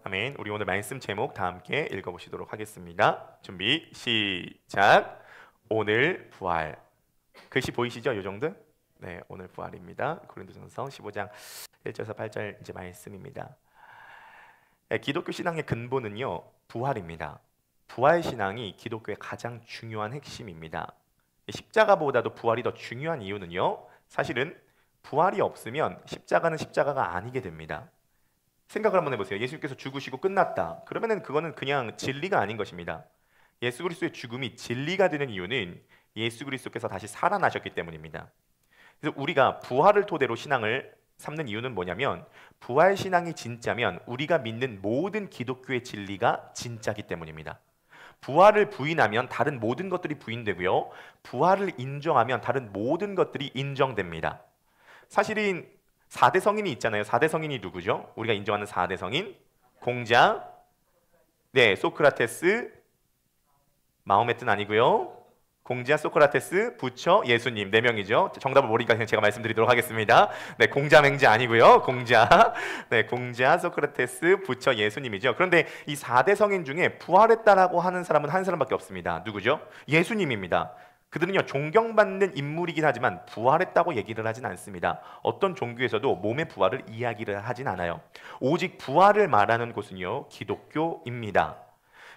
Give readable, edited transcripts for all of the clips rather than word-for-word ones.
아멘. 우리 오늘 말씀 제목 다 함께 읽어보시도록 하겠습니다. 준비 시작. 오늘 부활. 글씨 보이시죠? 요 정도? 네, 오늘 부활입니다. 고린도전서 15장 1절에서 8절 이제 말씀입니다. 기독교 신앙의 근본은요, 부활입니다. 부활 신앙이 기독교의 가장 중요한 핵심입니다. 십자가보다도 부활이 더 중요한 이유는요, 사실은 부활이 없으면 십자가는 십자가가 아니게 됩니다. 생각을 한번 해보세요. 예수님께서 죽으시고 끝났다. 그러면은 그거는 그냥 진리가 아닌 것입니다. 예수 그리스도의 죽음이 진리가 되는 이유는 예수 그리스도께서 다시 살아나셨기 때문입니다. 그래서 우리가 부활을 토대로 신앙을 삼는 이유는 뭐냐면, 부활 신앙이 진짜면 우리가 믿는 모든 기독교의 진리가 진짜기 때문입니다. 부활을 부인하면 다른 모든 것들이 부인되고요, 부활을 인정하면 다른 모든 것들이 인정됩니다. 사실은 4대 성인이 있잖아요. 4대 성인이 누구죠? 우리가 인정하는 4대 성인. 공자, 네, 소크라테스, 마호메트는 아니고요. 공자, 소크라테스, 부처, 예수님 4명이죠. 정답을 모르니까 그냥 제가 말씀드리도록 하겠습니다. 네, 공자 맹자 아니고요. 공자, 네, 공자, 소크라테스, 부처, 예수님이죠. 그런데 이 4대 성인 중에 부활했다라고 하는 사람은 한 사람밖에 없습니다. 누구죠? 예수님입니다. 그들은요, 존경받는 인물이긴 하지만 부활했다고 얘기를 하진 않습니다. 어떤 종교에서도 몸의 부활을 이야기를 하진 않아요. 오직 부활을 말하는 곳은요, 기독교입니다.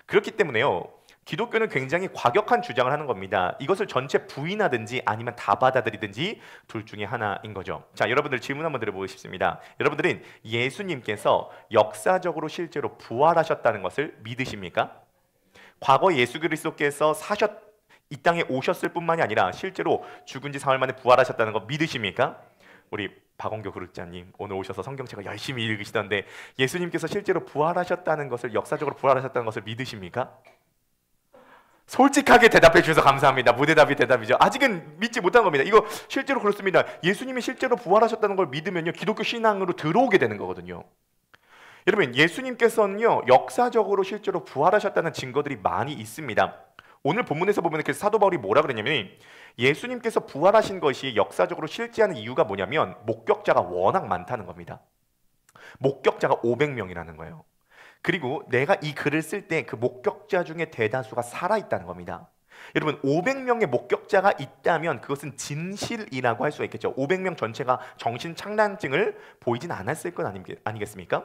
그렇기 때문에요, 기독교는 굉장히 과격한 주장을 하는 겁니다. 이것을 전체 부인하든지 아니면 다 받아들이든지 둘 중에 하나인 거죠. 자, 여러분들 질문 한번 드려보고 싶습니다. 여러분들은 예수님께서 역사적으로 실제로 부활하셨다는 것을 믿으십니까? 과거 예수 그리스도께서 이 땅에 오셨을 뿐만이 아니라 실제로 죽은 지 사흘 만에 부활하셨다는 거 믿으십니까? 우리 박원교 그룹자님 오늘 오셔서 성경책을 열심히 읽으시던데, 예수님께서 실제로 부활하셨다는 것을, 역사적으로 부활하셨다는 것을 믿으십니까? 솔직하게 대답해 주셔서 감사합니다. 무대답이 대답이죠. 아직은 믿지 못한 겁니다. 이거 실제로 그렇습니다. 예수님이 실제로 부활하셨다는 걸 믿으면요, 기독교 신앙으로 들어오게 되는 거거든요. 여러분, 예수님께서는요, 역사적으로 실제로 부활하셨다는 증거들이 많이 있습니다. 오늘 본문에서 보면 그 사도 바울이 뭐라 그랬냐면, 예수님께서 부활하신 것이 역사적으로 실제하는 이유가 뭐냐면 목격자가 워낙 많다는 겁니다. 목격자가 500명이라는 거예요. 그리고 내가 이 글을 쓸 때 그 목격자 중에 대다수가 살아있다는 겁니다. 여러분, 500명의 목격자가 있다면 그것은 진실이라고 할 수가 있겠죠. 500명 전체가 정신착란증을 보이진 않았을 건 아니겠습니까?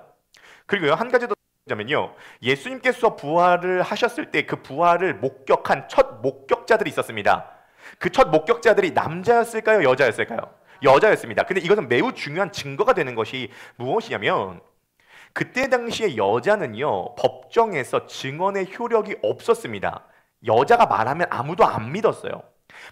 그리고요, 한 가지 더 자면요, 예수님께서 부활을 하셨을 때 그 부활을 목격한 첫 목격자들이 있었습니다. 그 첫 목격자들이 남자였을까요? 여자였을까요? 여자였습니다. 근데 이것은 매우 중요한 증거가 되는 것이 무엇이냐면, 그때 당시에 여자는요, 법정에서 증언의 효력이 없었습니다. 여자가 말하면 아무도 안 믿었어요.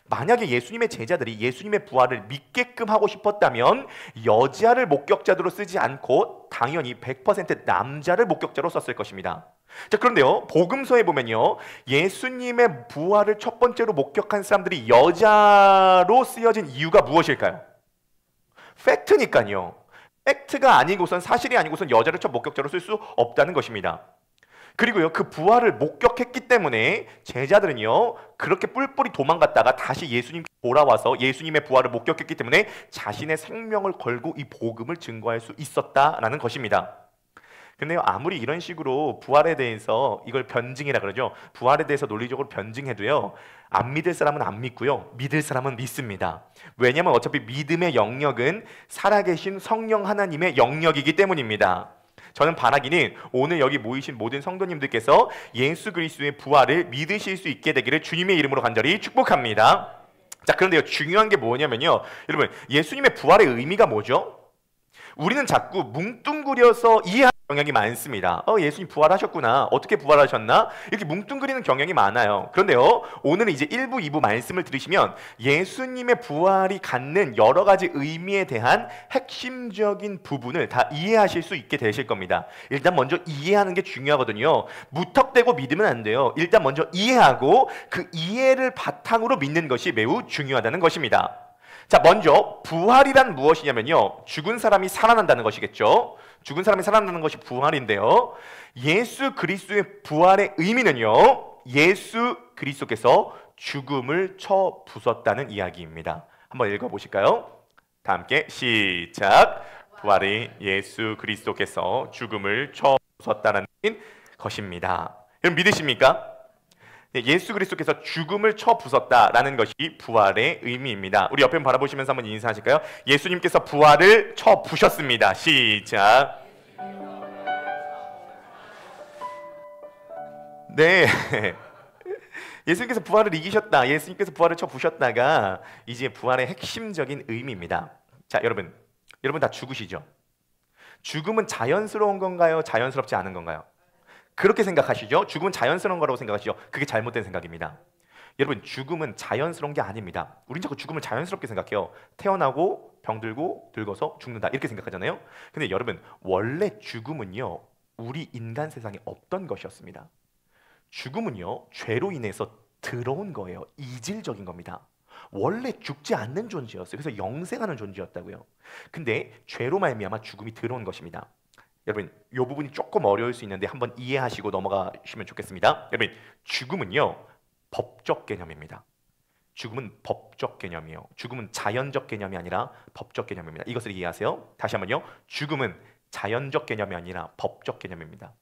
만약에 예수님의 제자들이 예수님의 부활을 믿게끔 하고 싶었다면 여자를 목격자로 쓰지 않고 당연히 100% 남자를 목격자로 썼을 것입니다. 자, 그런데요, 복음서에 보면요, 예수님의 부활을 첫 번째로 목격한 사람들이 여자로 쓰여진 이유가 무엇일까요? 팩트니까요. 팩트가 아니고선, 사실이 아니고선 여자를 첫 목격자로 쓸 수 없다는 것입니다. 그리고요, 그 부활을 목격했기 때문에 제자들은요, 그렇게 뿔뿔이 도망갔다가 다시 예수님께 돌아와서 예수님의 부활을 목격했기 때문에 자신의 생명을 걸고 이 복음을 증거할 수 있었다라는 것입니다. 근데요, 아무리 이런 식으로 부활에 대해서, 이걸 변증이라 그러죠, 부활에 대해서 논리적으로 변증해도요, 안 믿을 사람은 안 믿고요, 믿을 사람은 믿습니다. 왜냐하면 어차피 믿음의 영역은 살아계신 성령 하나님의 영역이기 때문입니다. 저는 바라기는 오늘 여기 모이신 모든 성도님들께서 예수 그리스도의 부활을 믿으실 수 있게 되기를 주님의 이름으로 간절히 축복합니다. 자, 그런데요, 중요한 게 뭐냐면요, 여러분, 예수님의 부활의 의미가 뭐죠? 우리는 자꾸 뭉뚱그려서 이해하는 경향이 많습니다. 예수님 부활하셨구나, 어떻게 부활하셨나, 이렇게 뭉뚱그리는 경향이 많아요. 그런데요, 오늘은 이제 1부, 2부 말씀을 들으시면 예수님의 부활이 갖는 여러 가지 의미에 대한 핵심적인 부분을 다 이해하실 수 있게 되실 겁니다. 일단 먼저 이해하는 게 중요하거든요. 무턱대고 믿으면 안 돼요. 일단 먼저 이해하고 그 이해를 바탕으로 믿는 것이 매우 중요하다는 것입니다. 자, 먼저 부활이란 무엇이냐면요, 죽은 사람이 살아난다는 것이겠죠. 죽은 사람이 살아나는 것이 부활인데요, 예수 그리스도의 부활의 의미는요, 예수 그리스도께서 죽음을 쳐 부쉈다는 이야기입니다. 한번 읽어보실까요? 다 함께 시작. 부활이 예수 그리스도께서 죽음을 쳐 부쉈다라는 것입니다. 여러분 믿으십니까? 네, 예수 그리스도께서 죽음을 쳐 부쉈다라는 것이 부활의 의미입니다. 우리 옆에 바라보시면서 한번 인사하실까요? 예수님께서 부활을 쳐 부셨습니다. 시작. 네. 예수님께서 부활을 이기셨다. 예수님께서 부활을 쳐 부셨다가 이제 부활의 핵심적인 의미입니다. 자, 여러분 다 죽으시죠? 죽음은 자연스러운 건가요? 자연스럽지 않은 건가요? 그렇게 생각하시죠? 죽음은 자연스러운 거라고 생각하시죠? 그게 잘못된 생각입니다. 여러분 죽음은 자연스러운 게 아닙니다. 우린 자꾸 죽음을 자연스럽게 생각해요. 태어나고 병들고 늙어서 죽는다 이렇게 생각하잖아요. 근데 여러분 원래 죽음은요 우리 인간 세상에 없던 것이었습니다. 죽음은요 죄로 인해서 들어온 거예요. 이질적인 겁니다. 원래 죽지 않는 존재였어요. 그래서 영생하는 존재였다고요. 근데 죄로 말미암아 죽음이 들어온 것입니다. 여러분 이 부분이 조금 어려울 수 있는데 한번 이해하시고 넘어가시면 좋겠습니다. 여러분 죽음은요 법적 개념입니다. 죽음은 법적 개념이에요. 죽음은 자연적 개념이 아니라 법적 개념입니다. 이것을 이해하세요. 다시 한번요. 죽음은 자연적 개념이 아니라 법적 개념입니다.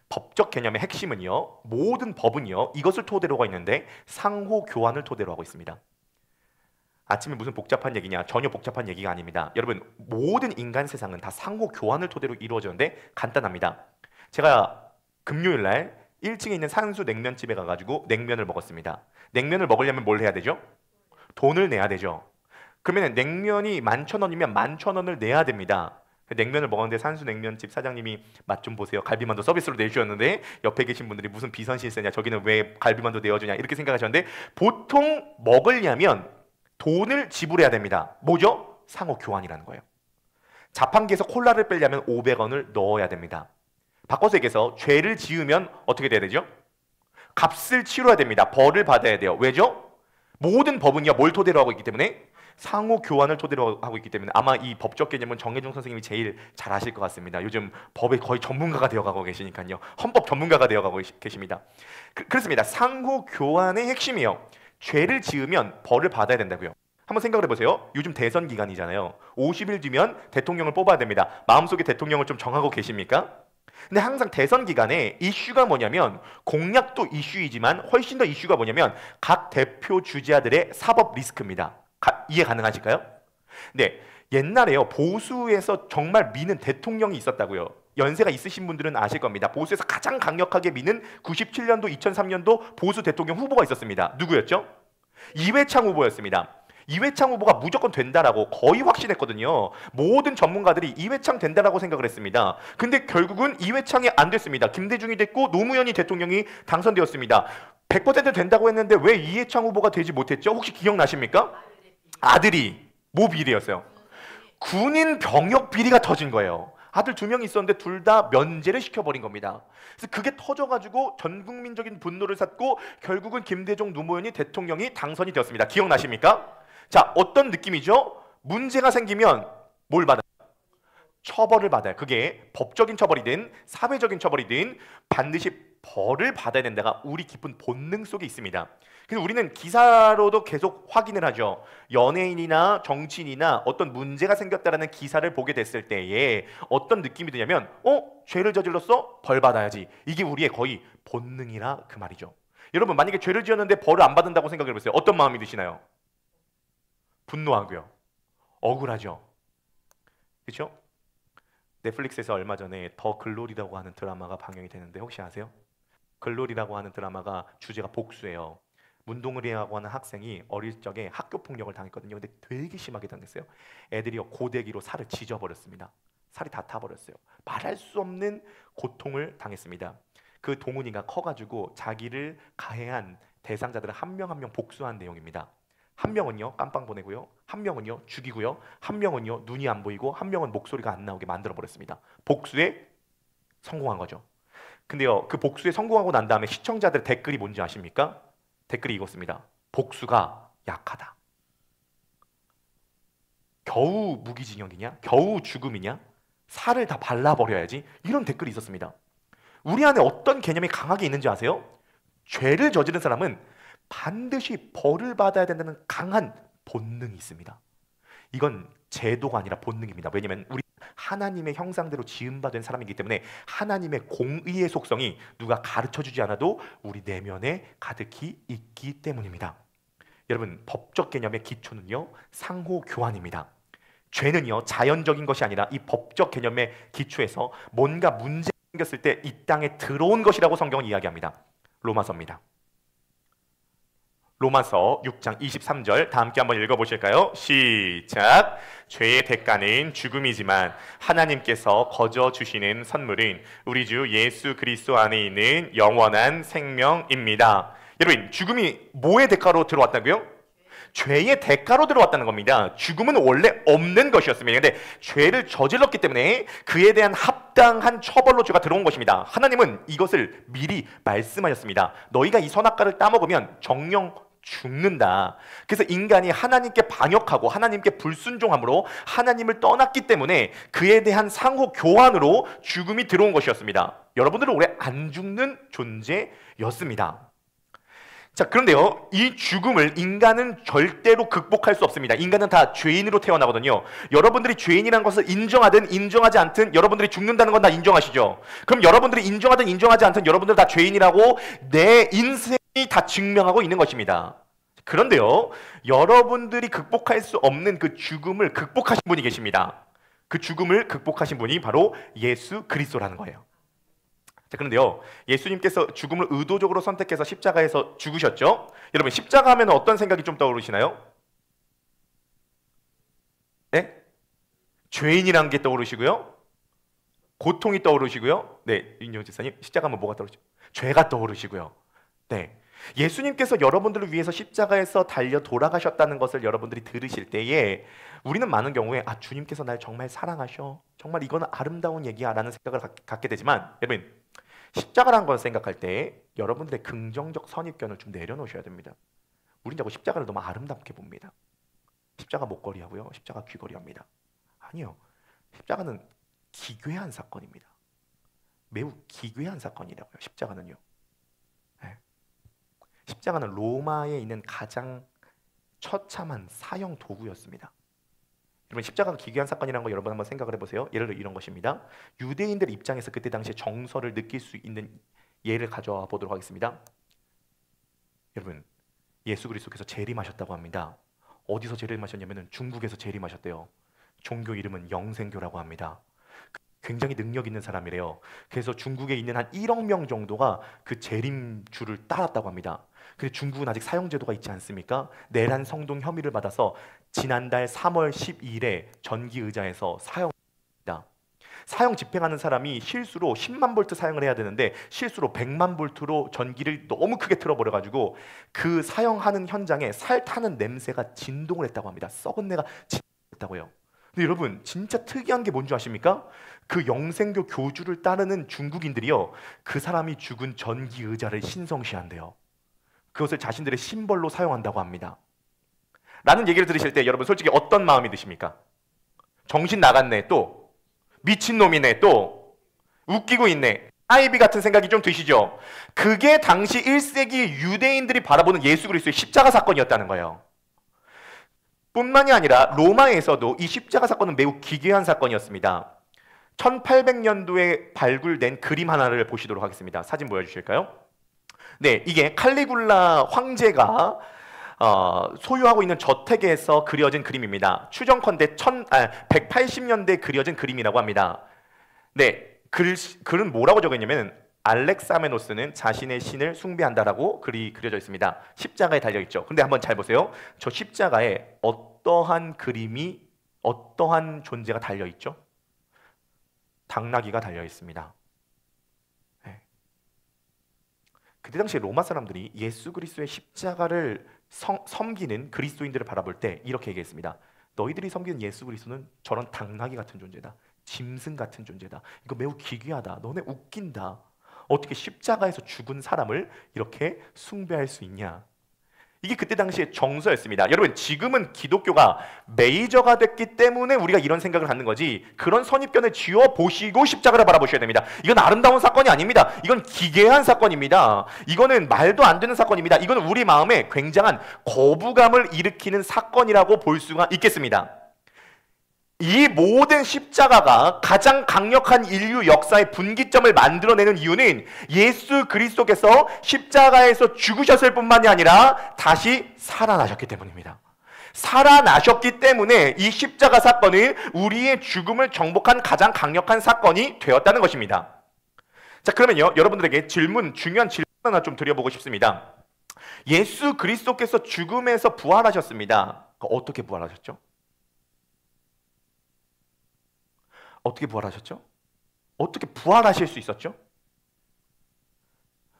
법적 개념의 핵심은요 모든 법은요 이것을 토대로 하고 있는데 상호 교환을 토대로 하고 있습니다. 아침에 무슨 복잡한 얘기냐? 전혀 복잡한 얘기가 아닙니다. 여러분 모든 인간 세상은 다 상호 교환을 토대로 이루어졌는데 간단합니다. 제가 금요일 날 1층에 있는 산수 냉면집에 가가지고 냉면을 먹었습니다. 냉면을 먹으려면 뭘 해야 되죠? 돈을 내야 되죠. 그러면 냉면이 11,000원이면 11,000원을 내야 됩니다. 냉면을 먹었는데 산수 냉면집 사장님이 맛 좀 보세요. 갈비만두 서비스로 내주셨는데 옆에 계신 분들이 무슨 비선실세냐? 저기는 왜 갈비만두 내어주냐? 이렇게 생각하셨는데 보통 먹으려면 돈을 지불해야 됩니다. 뭐죠? 상호 교환이라는 거예요. 자판기에서 콜라를 빼려면 500원을 넣어야 됩니다. 바꿔서 얘기해서 죄를 지으면 어떻게 돼야 되죠? 값을 치러야 됩니다. 벌을 받아야 돼요. 왜죠? 모든 법은요 뭘 토대로 하고 있기 때문에 상호 교환을 토대로 하고 있기 때문에 아마 이 법적 개념은 정혜중 선생님이 제일 잘 아실 것 같습니다. 요즘 법에 거의 전문가가 되어가고 계시니까요. 헌법 전문가가 되어가고 계십니다. 그렇습니다. 상호 교환의 핵심이에요. 죄를 지으면 벌을 받아야 된다고요. 한번 생각을 해보세요. 요즘 대선 기간이잖아요. 50일 뒤면 대통령을 뽑아야 됩니다. 마음속에 대통령을 좀 정하고 계십니까? 근데 항상 대선 기간에 이슈가 뭐냐면 공약도 이슈이지만 훨씬 더 이슈가 뭐냐면 각 대표 주자들의 사법 리스크입니다. 이해 가능하실까요? 네, 옛날에요 보수에서 정말 미는 대통령이 있었다고요. 연세가 있으신 분들은 아실 겁니다. 보수에서 가장 강력하게 미는 97년도, 2003년도 보수 대통령 후보가 있었습니다. 누구였죠? 이회창 후보였습니다. 이회창 후보가 무조건 된다라고 거의 확신했거든요. 모든 전문가들이 이회창 된다라고 생각을 했습니다. 근데 결국은 이회창이 안 됐습니다. 김대중이 됐고 노무현이 대통령이 당선되었습니다. 100% 된다고 했는데 왜 이회창 후보가 되지 못했죠? 혹시 기억나십니까? 아들이 뭐 비리였어요? 군인 병역 비리가 터진 거예요. 아들 2명이 있었는데 둘 다 면제를 시켜버린 겁니다. 그래서 그게 터져가지고 전 국민적인 분노를 샀고 결국은 김대중 노무현이 대통령이 당선이 되었습니다. 기억나십니까? 자, 어떤 느낌이죠? 문제가 생기면 뭘 받아요? 처벌을 받아요. 그게 법적인 처벌이든 사회적인 처벌이든 반드시 벌을 받아야 된다가 우리 깊은 본능 속에 있습니다. 그래서 우리는 기사로도 계속 확인을 하죠. 연예인이나 정치인이나 어떤 문제가 생겼다라는 기사를 보게 됐을 때에 어떤 느낌이 드냐면 죄를 저질렀어? 벌 받아야지. 이게 우리의 거의 본능이라 그 말이죠. 여러분 만약에 죄를 지었는데 벌을 안 받는다고 생각해 보세요. 어떤 마음이 드시나요? 분노하고요. 억울하죠. 그렇죠? 넷플릭스에서 얼마 전에 더 글로리라고 하는 드라마가 방영이 되는데 혹시 아세요? 글로리라고 하는 드라마가 주제가 복수예요. 문동을이라고 하는 학생이 어릴 적에 학교 폭력을 당했거든요. 근데 되게 심하게 당했어요. 애들이요 고데기로 살을 지져버렸습니다. 살이 다 타버렸어요. 말할 수 없는 고통을 당했습니다. 그 동훈이가 커가지고 자기를 가해한 대상자들을 한 명 한 명 복수한 내용입니다. 한 명은요 깜빵 보내고요, 한 명은요 죽이고요, 한 명은요 눈이 안 보이고, 한 명은 목소리가 안 나오게 만들어 버렸습니다. 복수에 성공한 거죠. 근데요 그 복수에 성공하고 난 다음에 시청자들 댓글이 뭔지 아십니까? 댓글이 이것입니다. 복수가 약하다. 겨우 무기징역이냐? 겨우 죽음이냐? 살을 다 발라버려야지. 이런 댓글이 있었습니다. 우리 안에 어떤 개념이 강하게 있는지 아세요? 죄를 저지른 사람은 반드시 벌을 받아야 된다는 강한 본능이 있습니다. 이건 제도가 아니라 본능입니다. 왜냐하면 우리 하나님의 형상대로 지음받은 사람이기 때문에 하나님의 공의의 속성이 누가 가르쳐주지 않아도 우리 내면에 가득히 있기 때문입니다. 여러분, 법적 개념의 기초는요, 상호 교환입니다. 죄는요, 자연적인 것이 아니라 이 법적 개념의 기초에서 뭔가 문제가 생겼을 때 이 땅에 들어온 것이라고 성경은 이야기합니다. 로마서입니다. 로마서 6장 23절 다 함께 한번 읽어보실까요? 시작! 죄의 대가는 죽음이지만 하나님께서 거저 주시는 선물은 우리 주 예수 그리스도 안에 있는 영원한 생명입니다. 여러분, 죽음이 뭐의 대가로 들어왔다고요? 죄의 대가로 들어왔다는 겁니다. 죽음은 원래 없는 것이었습니다. 그런데 죄를 저질렀기 때문에 그에 대한 합당한 처벌로 죄가 들어온 것입니다. 하나님은 이것을 미리 말씀하셨습니다. 너희가 이 선악과를 따먹으면 정령 죽는다. 그래서 인간이 하나님께 반역하고 하나님께 불순종함으로 하나님을 떠났기 때문에 그에 대한 상호 교환으로 죽음이 들어온 것이었습니다. 여러분들은 원래 안 죽는 존재였습니다. 자, 그런데요, 이 죽음을 인간은 절대로 극복할 수 없습니다. 인간은 다 죄인으로 태어나거든요. 여러분들이 죄인이라는 것을 인정하든 인정하지 않든 여러분들이 죽는다는 건 다 인정하시죠? 그럼 여러분들이 인정하든 인정하지 않든 여러분들 다 죄인이라고 내 인생이 다 증명하고 있는 것입니다. 그런데요, 여러분들이 극복할 수 없는 그 죽음을 극복하신 분이 계십니다. 그 죽음을 극복하신 분이 바로 예수 그리스도라는 거예요. 자, 그런데요, 예수님께서 죽음을 의도적으로 선택해서 십자가에서 죽으셨죠? 여러분, 십자가 하면 어떤 생각이 좀 떠오르시나요? 네? 죄인이라는 게 떠오르시고요, 고통이 떠오르시고요. 네, 윤영 집사님, 십자가 하면 뭐가 떠오르시죠? 죄가 떠오르시고요. 네, 예수님께서 여러분들을 위해서 십자가에서 달려 돌아가셨다는 것을 여러분들이 들으실 때에 우리는 많은 경우에 아, 주님께서 날 정말 사랑하셔, 정말 이거는 아름다운 얘기야 라는 생각을 갖게 되지만, 여러분, 십자가라는 걸 생각할 때 여러분들의 긍정적 선입견을 좀 내려놓으셔야 됩니다. 우린 자꾸 십자가를 너무 아름답게 봅니다. 십자가 목걸이 하고요, 십자가 귀걸이 합니다. 아니요, 십자가는 기괴한 사건입니다. 매우 기괴한 사건이라고요, 십자가는요. 네. 십자가는 로마에 있는 가장 처참한 사형 도구였습니다. 여러분, 십자가가 기괴한 사건이라는 거 여러분 한번 생각을 해보세요. 예를 들어 이런 것입니다. 유대인들 입장에서 그때 당시에 정서를 느낄 수 있는 예를 가져와 보도록 하겠습니다. 여러분, 예수 그리스도께서 재림하셨다고 합니다. 어디서 재림하셨냐면 중국에서 재림하셨대요. 종교 이름은 영생교라고 합니다. 굉장히 능력 있는 사람이래요. 그래서 중국에 있는 한 1억 명 정도가 그 재림주를 따랐다고 합니다. 근데 중국은 아직 사형제도가 있지 않습니까? 내란 성동 혐의를 받아서 지난달 3월 12일에 전기의자에서 사형입니다. 사형 집행하는 사람이 실수로 10만 볼트 사용을 해야 되는데 실수로 100만 볼트로 전기를 너무 크게 틀어버려가지고 그 사형하는 현장에 살 타는 냄새가 진동을 했다고 합니다. 썩은 내가 진동했다고요. 근데 여러분, 진짜 특이한 게 뭔지 아십니까? 그 영생교 교주를 따르는 중국인들이요, 그 사람이 죽은 전기의자를 신성시한대요. 그것을 자신들의 심벌로 사용한다고 합니다. 라는 얘기를 들으실 때 여러분 솔직히 어떤 마음이 드십니까? 정신 나갔네, 또 미친놈이네, 또 웃기고 있네, 아이비 같은 생각이 좀 드시죠? 그게 당시 1세기 유대인들이 바라보는 예수 그리스도의 십자가 사건이었다는 거예요. 뿐만이 아니라 로마에서도 이 십자가 사건은 매우 기괴한 사건이었습니다. 1800년도에 발굴된 그림 하나를 보시도록 하겠습니다. 사진 보여주실까요? 네, 이게 칼리굴라 황제가 소유하고 있는 저택에서 그려진 그림입니다. 추정컨대 180년대에 그려진 그림이라고 합니다. 네, 글은 뭐라고 적었냐면 알렉사메노스는 자신의 신을 숭배한다라고 글이 그려져 있습니다. 십자가에 달려있죠. 근데 한번 잘 보세요. 저 십자가에 어떠한 그림이, 어떠한 존재가 달려있죠? 당나귀가 달려있습니다. 네. 그때 당시에 로마 사람들이 예수 그리스도의 십자가를 섬기는 그리스도인들을 바라볼 때 이렇게 얘기했습니다. 너희들이 섬기는 예수 그리스도는 저런 당나귀 같은 존재다, 짐승 같은 존재다, 이거 매우 기괴하다, 너네 웃긴다, 어떻게 십자가에서 죽은 사람을 이렇게 숭배할 수 있냐. 이게 그때 당시의 정서였습니다. 여러분, 지금은 기독교가 메이저가 됐기 때문에 우리가 이런 생각을 갖는 거지, 그런 선입견을 지워보시고 십자가를 바라보셔야 됩니다. 이건 아름다운 사건이 아닙니다. 이건 기괴한 사건입니다. 이거는 말도 안 되는 사건입니다. 이거는 우리 마음에 굉장한 거부감을 일으키는 사건이라고 볼 수가 있겠습니다. 이 모든 십자가가 가장 강력한 인류 역사의 분기점을 만들어내는 이유는 예수 그리스도께서 십자가에서 죽으셨을 뿐만이 아니라 다시 살아나셨기 때문입니다. 살아나셨기 때문에 이 십자가 사건은 우리의 죽음을 정복한 가장 강력한 사건이 되었다는 것입니다. 자, 그러면요, 여러분들에게 중요한 질문 하나 좀 드려보고 싶습니다. 예수 그리스도께서 죽음에서 부활하셨습니다. 어떻게 부활하셨죠? 어떻게 부활하셨죠? 어떻게 부활하실 수 있었죠?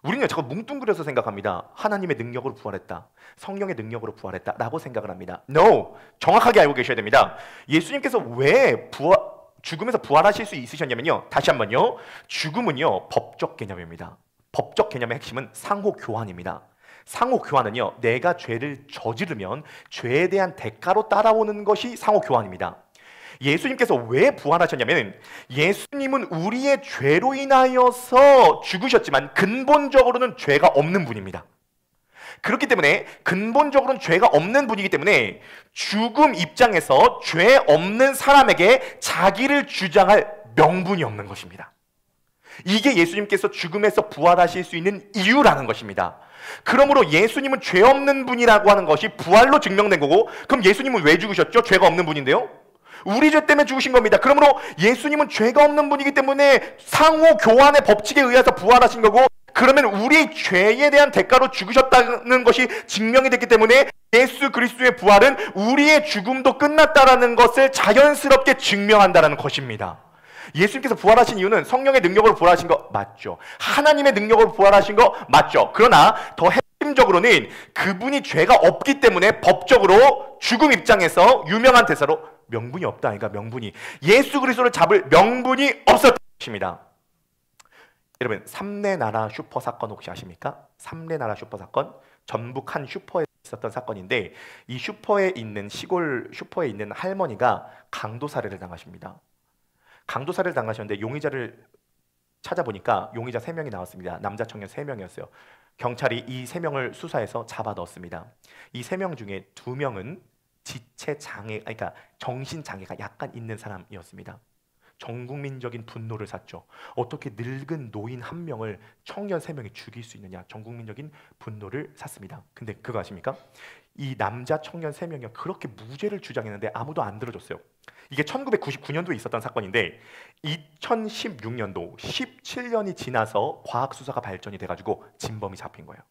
우리는 자꾸 뭉뚱그려서 생각합니다. 하나님의 능력으로 부활했다, 성령의 능력으로 부활했다 라고 생각을 합니다. No! 정확하게 알고 계셔야 됩니다. 예수님께서 왜 죽음에서 부활하실 수 있으셨냐면요, 다시 한번요, 죽음은요 법적 개념입니다. 법적 개념의 핵심은 상호 교환입니다. 상호 교환은요, 내가 죄를 저지르면 죄에 대한 대가로 따라오는 것이 상호 교환입니다. 예수님께서 왜 부활하셨냐면, 예수님은 우리의 죄로 인하여서 죽으셨지만 근본적으로는 죄가 없는 분입니다. 그렇기 때문에 근본적으로는 죄가 없는 분이기 때문에 죽음 입장에서 죄 없는 사람에게 자기를 주장할 명분이 없는 것입니다. 이게 예수님께서 죽음에서 부활하실 수 있는 이유라는 것입니다. 그러므로 예수님은 죄 없는 분이라고 하는 것이 부활로 증명된 거고, 그럼 예수님은 왜 죽으셨죠? 죄가 없는 분인데요? 우리 죄 때문에 죽으신 겁니다. 그러므로 예수님은 죄가 없는 분이기 때문에 상호 교환의 법칙에 의해서 부활하신 거고, 그러면 우리 죄에 대한 대가로 죽으셨다는 것이 증명이 됐기 때문에 예수 그리스도의 부활은 우리의 죽음도 끝났다라는 것을 자연스럽게 증명한다는 것입니다. 예수님께서 부활하신 이유는 성령의 능력으로 부활하신 거 맞죠? 하나님의 능력으로 부활하신 거 맞죠? 그러나 더 핵심적으로는 그분이 죄가 없기 때문에 법적으로 죽음 입장에서 유명한 대사로 명분이 없다. 그러니까 명분이, 예수 그리스도를 잡을 명분이 없었던 것입니다. 여러분, 삼례 나라 슈퍼 사건 혹시 아십니까? 삼례 나라 슈퍼 사건, 전북 한 슈퍼에 있었던 사건인데, 이 슈퍼에 있는 시골 슈퍼에 있는 할머니가 강도 살해를 당하십니다. 강도 살해를 당하셨는데 용의자를 찾아보니까 용의자 3명이 나왔습니다. 남자 청년 3명이었어요. 경찰이 이 3명을 수사해서 잡아 넣었습니다. 이 3명 중에 2명은 지체 장애, 그러니까 정신 장애가 약간 있는 사람이었습니다. 전국민적인 분노를 샀죠. 어떻게 늙은 노인 1명을 청년 3명이 죽일 수 있느냐, 전국민적인 분노를 샀습니다. 근데 그거 아십니까? 이 남자 청년 3명이 그렇게 무죄를 주장했는데 아무도 안 들어줬어요. 이게 1999년도에 있었던 사건인데 2016년도 17년이 지나서 과학수사가 발전이 돼가지고 진범이 잡힌 거예요.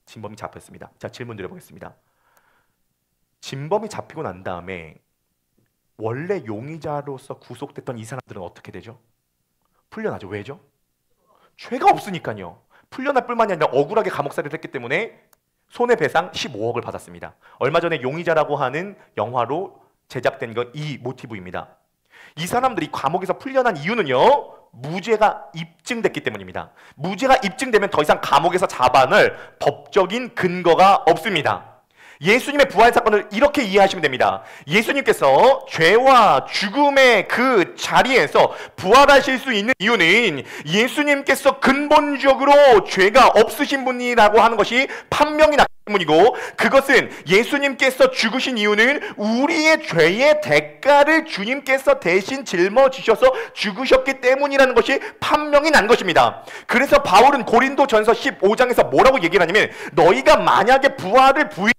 진범이 잡혔습니다. 자, 질문 드려보겠습니다. 진범이 잡히고 난 다음에 원래 용의자로서 구속됐던 이 사람들은 어떻게 되죠? 풀려나죠. 왜죠? 죄가 없으니까요. 풀려날 뿐만이 아니라 억울하게 감옥살이를 했기 때문에 손해배상 15억을 받았습니다. 얼마 전에 용의자라고 하는 영화로 제작된 건 이 모티브입니다. 이 사람들이 감옥에서 풀려난 이유는요, 무죄가 입증됐기 때문입니다. 무죄가 입증되면 더 이상 감옥에서 잡아낼 법적인 근거가 없습니다. 예수님의 부활 사건을 이렇게 이해하시면 됩니다. 예수님께서 죄와 죽음의 그 자리에서 부활하실 수 있는 이유는 예수님께서 근본적으로 죄가 없으신 분이라고 하는 것이 판명이 났기 때문이고, 그것은 예수님께서 죽으신 이유는 우리의 죄의 대가를 주님께서 대신 짊어지셔서 죽으셨기 때문이라는 것이 판명이 난 것입니다. 그래서 바울은 고린도전서 15장에서 뭐라고 얘기를 하냐면, 너희가 만약에 부활을 부인하면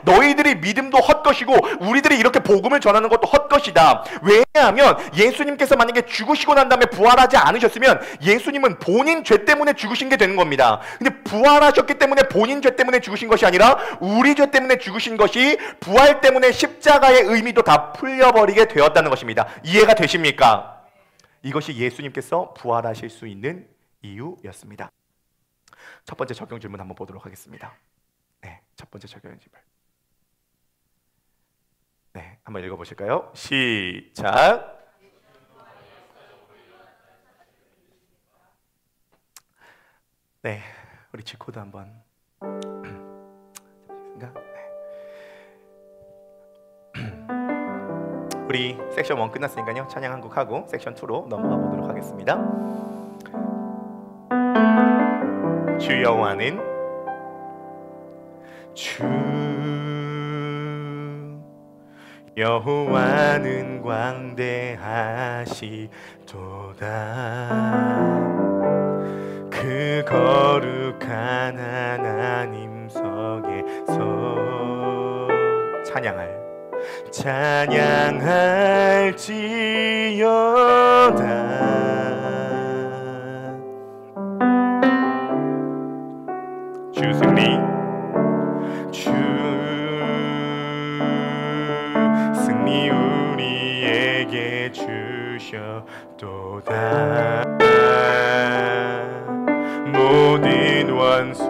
너희들이 믿음도 헛것이고 우리들이 이렇게 복음을 전하는 것도 헛것이다. 왜냐하면 예수님께서 만약에 죽으시고 난 다음에 부활하지 않으셨으면 예수님은 본인 죄 때문에 죽으신 게 되는 겁니다. 근데 부활하셨기 때문에 본인 죄 때문에 죽으신 것이 아니라 우리 죄 때문에 죽으신 것이, 부활 때문에 십자가의 의미도 다 풀려버리게 되었다는 것입니다. 이해가 되십니까? 이것이 예수님께서 부활하실 수 있는 이유였습니다. 첫 번째 적용 질문 한번 보도록 하겠습니다. 네, 첫 번째 적용 질문. 네, 한번 읽어보실까요? 시작. 네, 우리 G코드 한번. 우리 섹션 1 끝났으니까요, 찬양 한 곡 하고 섹션 2로 넘어가 보도록 하겠습니다. 주 여호와는 주 여호와는 광대하시도다. 그 거룩한 하나님 성에서 찬양할지어다. 주 승리 우리에게 주셨도다. 모든 원수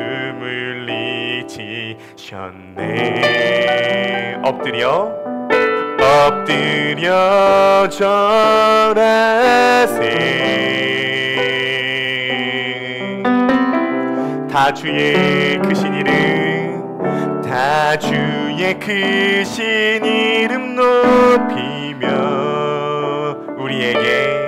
물리치셨네. 엎드려 절하세. 다 주의 크신 이름, 다 주의 크신 이름 높이며 우리에게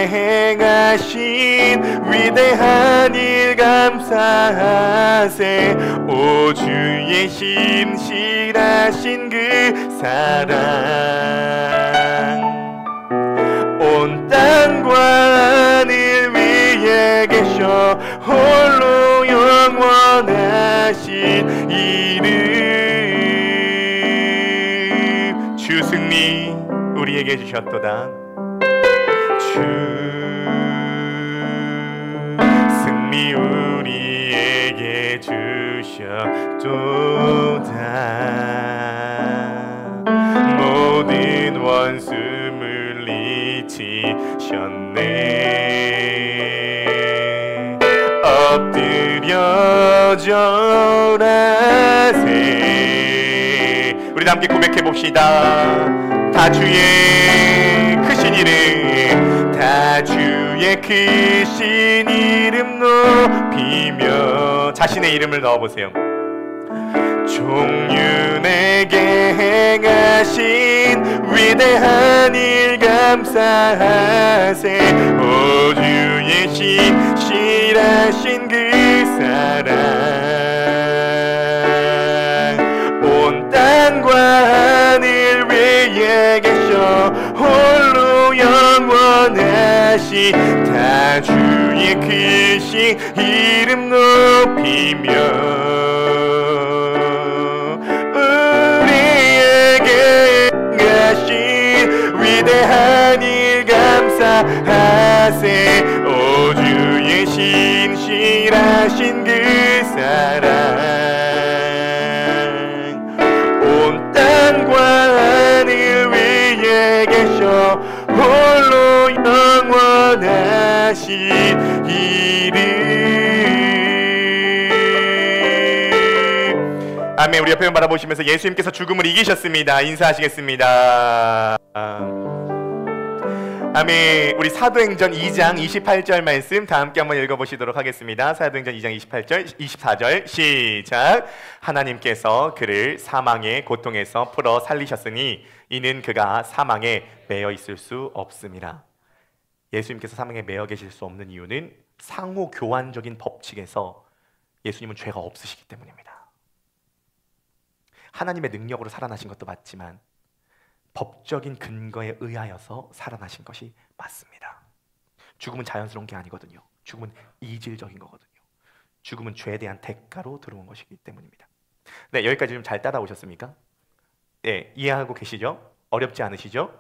행하신 위대한 일 감사하세. 오 주의 신실하신 그 사랑 온 땅과 하늘 위에 계셔 홀로 영원하신 이름. 주 승리 우리에게 주셨도다. 주 승리 우리에게 주셨도다. 모든 원수 물리치셨네. 엎드려 절하세. 우리 함께 고백해 봅시다. 다 주의 크신 이름, 다 주의 크신 이름 높이며 자신의 이름을 넣어보세요. 종윤에게 행하신 위대한 일 감사하세. 오 주의 신실하신 그 사랑 온 땅과 하늘 위에 계셔 홀로 영원하신 다 주의 크신 이름 높이며 우리에게 행하신 위대한 일 감사하세. 오 주의 신실하신 그 사랑 온 땅과 하늘 위에 계셔 홀로 영원하신 이름. 아멘. 우리 옆에 바라보시면서 예수님께서 죽음을 이기셨습니다. 인사하시겠습니다. 아멘. 우리 사도행전 2장 28절 말씀 다 함께 한번 읽어보시도록 하겠습니다. 사도행전 2장 28절 24절 시작. 하나님께서 그를 사망의 고통에서 풀어 살리셨으니 이는 그가 사망에 매여 있을 수 없음이라. 예수님께서 사망에 매여 계실 수 없는 이유는 상호 교환적인 법칙에서 예수님은 죄가 없으시기 때문입니다. 하나님의 능력으로 살아나신 것도 맞지만 법적인 근거에 의하여서 살아나신 것이 맞습니다. 죽음은 자연스러운 게 아니거든요. 죽음은 이질적인 거거든요. 죽음은 죄에 대한 대가로 들어온 것이기 때문입니다. 네, 여기까지 좀 잘 따라오셨습니까? 네, 이해하고 계시죠? 어렵지 않으시죠?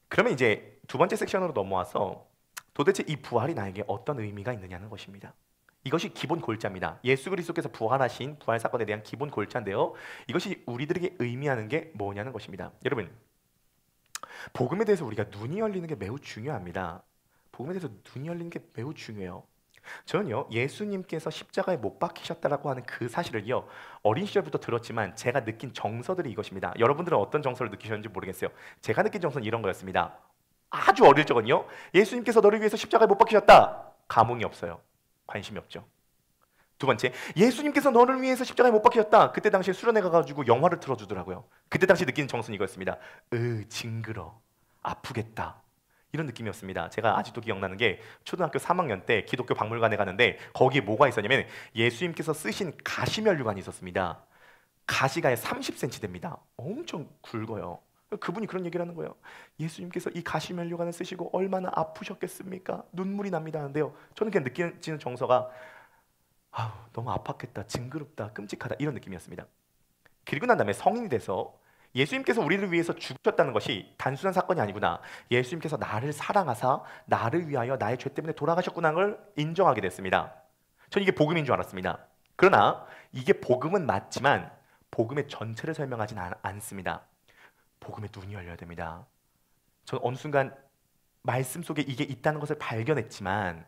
그러면 이제 두 번째 섹션으로 넘어와서 도대체 이 부활이 나에게 어떤 의미가 있느냐는 것입니다. 이것이 기본 골자입니다. 예수 그리스도께서 부활하신 부활 사건에 대한 기본 골자인데요. 이것이 우리들에게 의미하는 게 뭐냐는 것입니다. 여러분, 복음에 대해서 우리가 눈이 열리는 게 매우 중요합니다. 복음에 대해서 눈이 열리는 게 매우 중요해요. 저는요, 예수님께서 십자가에 못 박히셨다라고 하는 그 사실을요, 어린 시절부터 들었지만 제가 느낀 정서들이 이것입니다. 여러분들은 어떤 정서를 느끼셨는지 모르겠어요. 제가 느낀 정서는 이런 거였습니다. 아주 어릴 적은요, 예수님께서 너를 위해서 십자가에 못 박히셨다. 감흥이 없어요. 관심이 없죠. 두 번째, 예수님께서 너를 위해서 십자가에 못 박히셨다. 그때 당시에 수련회 가가지고 영화를 틀어주더라고요. 그때 당시 느끼는 정서는 이거였습니다. 징그러, 아프겠다, 이런 느낌이었습니다. 제가 아직도 기억나는 게 초등학교 3학년 때 기독교 박물관에 가는데 거기에 뭐가 있었냐면 예수님께서 쓰신 가시면류관이 있었습니다. 가시가 30cm 됩니다. 엄청 굵어요. 그분이 그런 얘기를 하는 거예요. 예수님께서 이 가시면류관을 쓰시고 얼마나 아프셨겠습니까? 눈물이 납니다 하는데요, 저는 그냥 느껴지는 정서가 너무 아팠겠다, 징그럽다, 끔찍하다, 이런 느낌이었습니다. 그리고 난 다음에 성인이 돼서 예수님께서 우리를 위해서 죽으셨다는 것이 단순한 사건이 아니구나, 예수님께서 나를 사랑하사 나를 위하여 나의 죄 때문에 돌아가셨구나는 걸 인정하게 됐습니다. 저는 이게 복음인 줄 알았습니다. 그러나 이게 복음은 맞지만 복음의 전체를 설명하진 않습니다. 복음의 눈이 열려야 됩니다. 저는 어느 순간 말씀 속에 이게 있다는 것을 발견했지만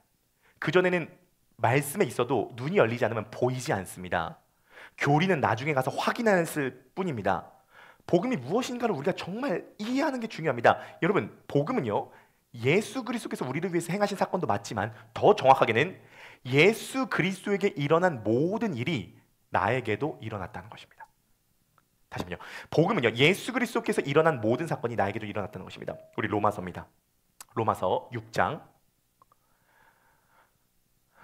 그전에는 말씀에 있어도 눈이 열리지 않으면 보이지 않습니다. 교리는 나중에 가서 확인했을 뿐입니다. 복음이 무엇인가를 우리가 정말 이해하는 게 중요합니다. 여러분, 복음은요, 예수 그리스도께서 우리를 위해서 행하신 사건도 맞지만 더 정확하게는 예수 그리스도에게 일어난 모든 일이 나에게도 일어났다는 것입니다. 다시 한번요, 복음은요, 예수 그리스도께서 일어난 모든 사건이 나에게도 일어났다는 것입니다. 우리 로마서입니다. 로마서 6장,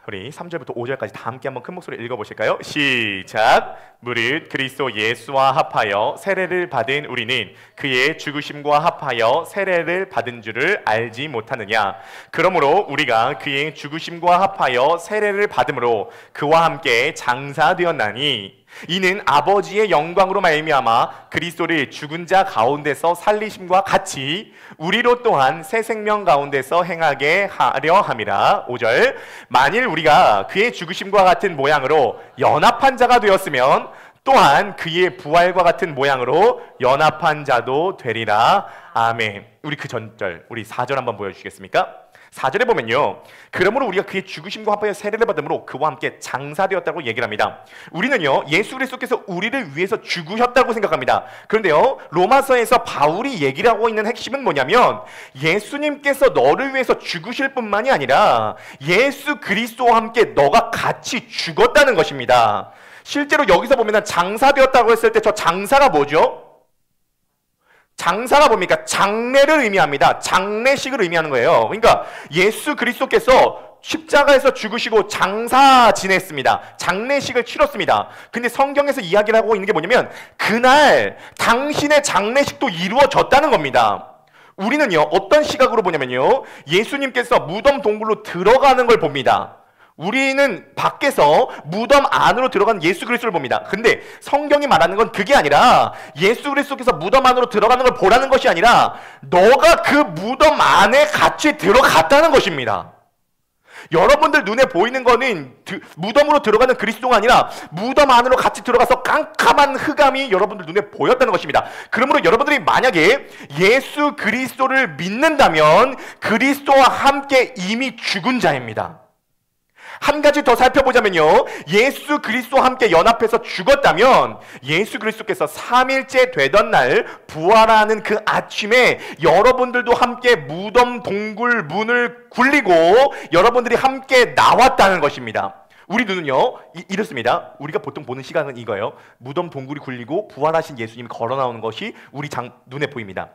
우리 3절부터 5절까지 다 함께 한번 큰 목소리로 읽어보실까요? 시작! 무릇 그리스도 예수와 합하여 세례를 받은 우리는 그의 죽으심과 합하여 세례를 받은 줄을 알지 못하느냐? 그러므로 우리가 그의 죽으심과 합하여 세례를 받음으로 그와 함께 장사되었나니 이는 아버지의 영광으로 말미암아 그리스도를 죽은 자 가운데서 살리심과 같이 우리로 또한 새 생명 가운데서 행하게 하려 함이라. 5절, 만일 우리가 그의 죽으심과 같은 모양으로 연합한 자가 되었으면 또한 그의 부활과 같은 모양으로 연합한 자도 되리라. 아멘. 우리 그 전절, 우리 4절 한번 보여주시겠습니까? 4절에 보면요, 그러므로 우리가 그의 죽으심과 합하여 세례를 받음으로 그와 함께 장사되었다고 얘기를 합니다. 우리는요, 예수 그리스도께서 우리를 위해서 죽으셨다고 생각합니다. 그런데요, 로마서에서 바울이 얘기를 하고 있는 핵심은 뭐냐면 예수님께서 너를 위해서 죽으실 뿐만이 아니라 예수 그리스도와 함께 너가 같이 죽었다는 것입니다. 실제로 여기서 보면 장사되었다고 했을 때 저 장사가 뭐죠? 장사가 뭡니까? 장례를 의미합니다. 장례식을 의미하는 거예요. 그러니까 예수 그리스도께서 십자가에서 죽으시고 장사 지냈습니다. 장례식을 치렀습니다. 근데 성경에서 이야기를 하고 있는 게 뭐냐면 그날 당신의 장례식도 이루어졌다는 겁니다. 우리는요, 어떤 시각으로 보냐면요, 예수님께서 무덤 동굴로 들어가는 걸 봅니다. 우리는 밖에서 무덤 안으로 들어간 예수 그리스도를 봅니다. 근데 성경이 말하는 건 그게 아니라 예수 그리스도께서 무덤 안으로 들어가는 걸 보라는 것이 아니라 너가 그 무덤 안에 같이 들어갔다는 것입니다. 여러분들 눈에 보이는 거는 무덤으로 들어가는 그리스도가 아니라 무덤 안으로 같이 들어가서 깜깜한 흑암이 여러분들 눈에 보였다는 것입니다. 그러므로 여러분들이 만약에 예수 그리스도를 믿는다면 그리스도와 함께 이미 죽은 자입니다. 한 가지 더 살펴보자면요, 예수 그리스도와 함께 연합해서 죽었다면 예수 그리스도께서 3일째 되던 날 부활하는 그 아침에 여러분들도 함께 무덤 동굴 문을 굴리고 여러분들이 함께 나왔다는 것입니다. 우리 눈은요, 이렇습니다. 우리가 보통 보는 시각은 이거예요. 무덤 동굴이 굴리고 부활하신 예수님이 걸어 나오는 것이 우리 눈에 보입니다.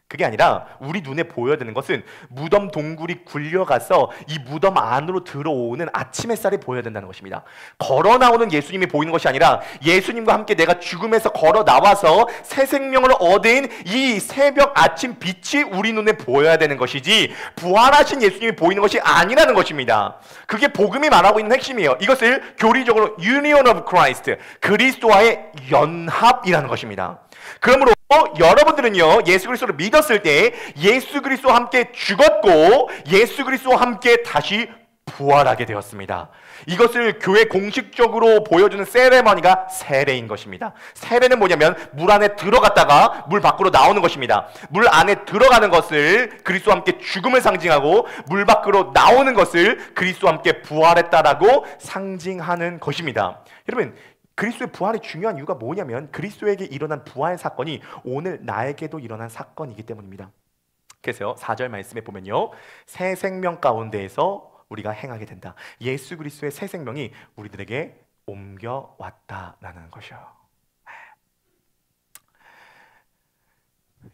그게 아니라 우리 눈에 보여야 되는 것은 무덤 동굴이 굴려가서 이 무덤 안으로 들어오는 아침 햇살이 보여야 된다는 것입니다. 걸어 나오는 예수님이 보이는 것이 아니라 예수님과 함께 내가 죽음에서 걸어 나와서 새 생명을 얻은 이 새벽 아침 빛이 우리 눈에 보여야 되는 것이지 부활하신 예수님이 보이는 것이 아니라는 것입니다. 그게 복음이 말하고 있는 핵심이에요. 이것을 교리적으로 Union of Christ, 그리스도와의 연합이라는 것입니다. 그러므로 여러분들은요, 예수 그리스도를 믿었을 때 예수 그리스도와 함께 죽었고 예수 그리스도와 함께 다시 부활하게 되었습니다. 이것을 교회 공식적으로 보여주는 세레머니가 세례인 것입니다. 세례는 뭐냐면 물 안에 들어갔다가 물 밖으로 나오는 것입니다. 물 안에 들어가는 것을 그리스도와 함께 죽음을 상징하고 물 밖으로 나오는 것을 그리스도와 함께 부활했다라고 상징하는 것입니다. 여러분, 그리스도의 부활이 중요한 이유가 뭐냐면 그리스도에게 일어난 부활 사건이 오늘 나에게도 일어난 사건이기 때문입니다. 그래서 4절 말씀에 보면요, 새 생명 가운데에서 우리가 행하게 된다. 예수 그리스도의 새 생명이 우리들에게 옮겨왔다라는 것이요.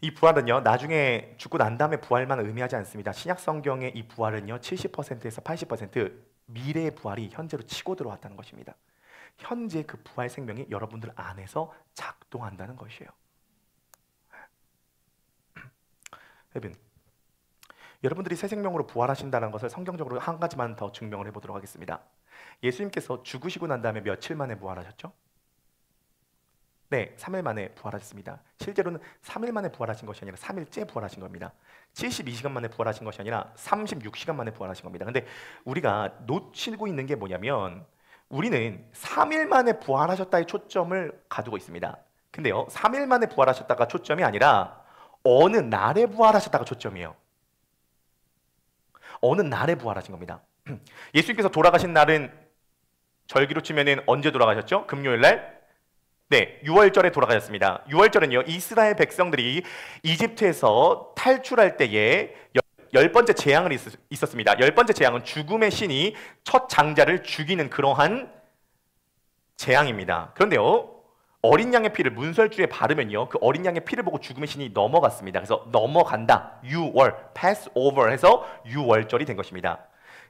이 부활은요, 나중에 죽고 난 다음에 부활만 의미하지 않습니다. 신약 성경의 이 부활은요, 70%에서 80% 미래의 부활이 현재로 치고 들어왔다는 것입니다. 현재 그 부활 생명이 여러분들 안에서 작동한다는 것이에요. 여러분들이 새 생명으로 부활하신다는 것을 성경적으로 한 가지만 더 증명을 해보도록 하겠습니다. 예수님께서 죽으시고 난 다음에 며칠 만에 부활하셨죠? 네, 3일 만에 부활하셨습니다. 실제로는 3일 만에 부활하신 것이 아니라 3일째 부활하신 겁니다. 72시간 만에 부활하신 것이 아니라 36시간 만에 부활하신 겁니다. 근데 우리가 놓치고 있는 게 뭐냐면 우리는 3일 만에 부활하셨다의 초점을 가지고 있습니다. 근데요, 3일 만에 부활하셨다가 초점이 아니라 어느 날에 부활하셨다가 초점이에요. 어느 날에 부활하신 겁니다. 예수님께서 돌아가신 날은 절기로 치면은 언제 돌아가셨죠? 금요일 날? 네, 6월절에 돌아가셨습니다. 6월절은요, 이스라엘 백성들이 이집트에서 탈출할 때에 10번째 재앙이 있었습니다. 10번째 재앙은 죽음의 신이 첫 장자를 죽이는 그러한 재앙입니다. 그런데요, 어린 양의 피를 문설주에 바르면요, 그 어린 양의 피를 보고 죽음의 신이 넘어갔습니다. 그래서 넘어간다, 6월, pass over 해서 6월절이 된 것입니다.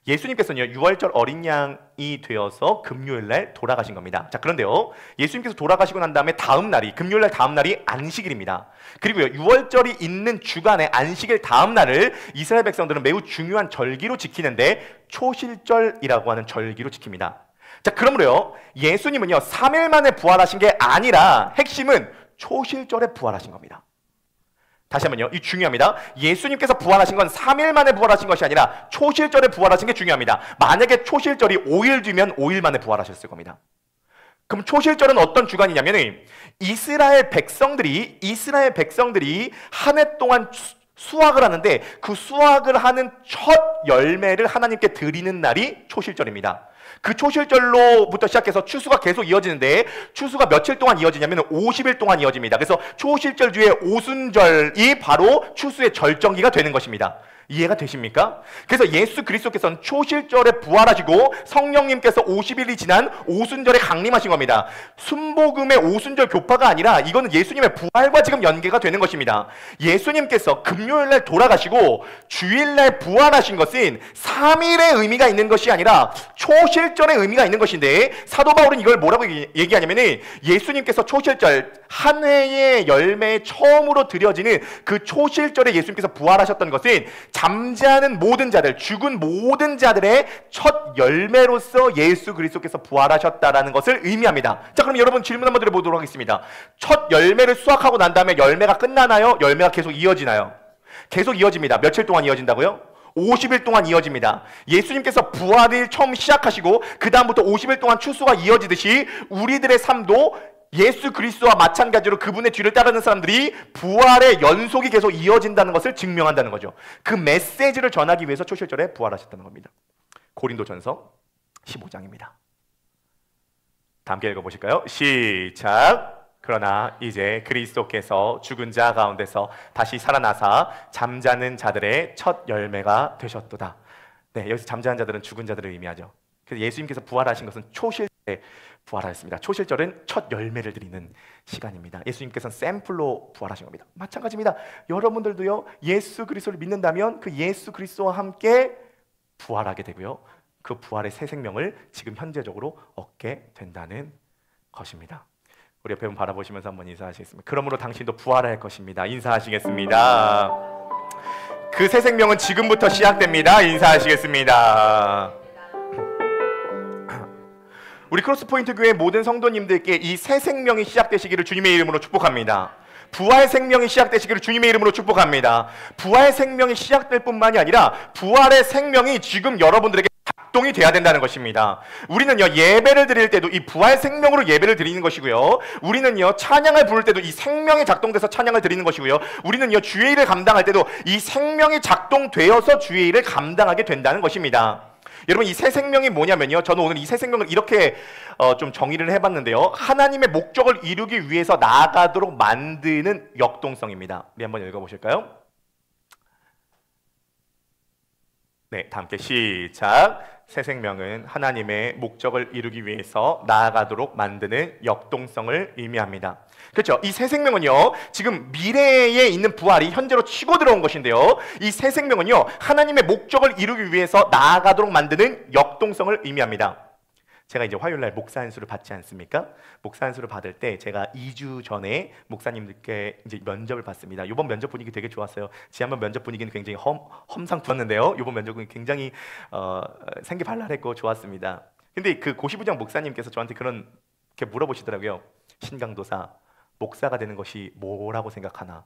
예수님께서는요, 6월절 어린 양이 되어서 금요일 날 돌아가신 겁니다. 자, 그런데요, 예수님께서 돌아가시고 난 다음에 다음 날이, 금요일 날 다음 날이 안식일입니다. 그리고요, 6월절이 있는 주간에 안식일 다음 날을 이스라엘 백성들은 매우 중요한 절기로 지키는데 초실절이라고 하는 절기로 지킵니다. 자, 그러므로요, 예수님은요, 3일 만에 부활하신 게 아니라 핵심은 초실절에 부활하신 겁니다. 다시 한번요, 이 중요합니다. 예수님께서 부활하신 건 3일 만에 부활하신 것이 아니라 초실절에 부활하신 게 중요합니다. 만약에 초실절이 5일 뒤면 5일 만에 부활하셨을 겁니다. 그럼 초실절은 어떤 주간이냐면 이스라엘 백성들이 한 해 동안 수확을 하는데 그 수확을 하는 첫 열매를 하나님께 드리는 날이 초실절입니다. 그 초실절로부터 시작해서 추수가 계속 이어지는데 추수가 며칠 동안 이어지냐면 50일 동안 이어집니다. 그래서 초실절 뒤에 오순절이 바로 추수의 절정기가 되는 것입니다. 이해가 되십니까? 그래서 예수 그리스도께서는 초실절에 부활하시고 성령님께서 50일이 지난 오순절에 강림하신 겁니다. 순복음의 오순절 교파가 아니라 이거는 예수님의 부활과 지금 연계가 되는 것입니다. 예수님께서 금요일날 돌아가시고 주일날 부활하신 것은 3일의 의미가 있는 것이 아니라 초실절의 의미가 있는 것인데 사도 바울은 이걸 뭐라고 얘기하냐면 예수님께서 초실절 한 해의 열매에 처음으로 드려지는 그 초실절에 예수님께서 부활하셨던 것은 잠자는 모든 자들, 죽은 모든 자들의 첫 열매로서 예수 그리스도께서 부활하셨다라는 것을 의미합니다. 자, 그럼 여러분 질문 한번 드려보도록 하겠습니다. 첫 열매를 수확하고 난 다음에 열매가 끝나나요? 열매가 계속 이어지나요? 계속 이어집니다. 며칠 동안 이어진다고요? 50일 동안 이어집니다. 예수님께서 부활을 처음 시작하시고 그 다음부터 50일 동안 추수가 이어지듯이 우리들의 삶도 예수 그리스도와 마찬가지로 그분의 뒤를 따르는 사람들이 부활의 연속이 계속 이어진다는 것을 증명한다는 거죠. 그 메시지를 전하기 위해서 초실절에 부활하셨다는 겁니다. 고린도전서 15장입니다. 다 함께 읽어보실까요? 시작! 그러나 이제 그리스도께서 죽은 자 가운데서 다시 살아나사 잠자는 자들의 첫 열매가 되셨도다. 네, 여기서 잠자는 자들은 죽은 자들을 의미하죠. 그래서 예수님께서 부활하신 것은 초실절에 부활하였습니다. 초실절은 첫 열매를 드리는 시간입니다. 예수님께서는 샘플로 부활하신 겁니다. 마찬가지입니다. 여러분들도요, 예수 그리스도를 믿는다면 그 예수 그리스도와 함께 부활하게 되고요, 그 부활의 새 생명을 지금 현재적으로 얻게 된다는 것입니다. 우리 옆에 분 바라보시면서 한번 인사하시겠습니다. 그러므로 당신도 부활할 것입니다. 인사하시겠습니다. 그 새 생명은 지금부터 시작됩니다. 인사하시겠습니다. 우리 크로스포인트 교회 모든 성도님들께 이 새 생명이 시작되시기를 주님의 이름으로 축복합니다. 부활 생명이 시작되시기를 주님의 이름으로 축복합니다. 부활 생명이 시작될 뿐만이 아니라 부활의 생명이 지금 여러분들에게 작동이 돼야 된다는 것입니다. 우리는요, 예배를 드릴 때도 이 부활 생명으로 예배를 드리는 것이고요, 우리는요, 찬양을 부를 때도 이 생명이 작동돼서 찬양을 드리는 것이고요, 우리는요, 주의 일을 감당할 때도 이 생명이 작동되어서 주의 일을 감당하게 된다는 것입니다. 여러분, 이 새 생명이 뭐냐면요, 저는 오늘 이 새 생명을 이렇게 좀 정의를 해봤는데요, 하나님의 목적을 이루기 위해서 나아가도록 만드는 역동성입니다. 우리 한번 읽어보실까요? 네, 다 함께 시작! 새 생명은 하나님의 목적을 이루기 위해서 나아가도록 만드는 역동성을 의미합니다. 그렇죠? 이 새 생명은요, 지금 미래에 있는 부활이 현재로 치고 들어온 것인데요, 이 새 생명은요, 하나님의 목적을 이루기 위해서 나아가도록 만드는 역동성을 의미합니다. 제가 이제 화요일 날 목사 안수를 받지 않습니까? 목사 안수를 받을 때 제가 2주 전에 목사님들께 이제 면접을 받습니다. 이번 면접 분위기 되게 좋았어요. 지난번 면접 분위기는 굉장히 험상궂었는데요. 이번 면접은 굉장히 생기발랄했고 좋았습니다. 근데 그 고시부장 목사님께서 저한테 그렇게 물어보시더라고요. 신강도사, 목사가 되는 것이 뭐라고 생각하나?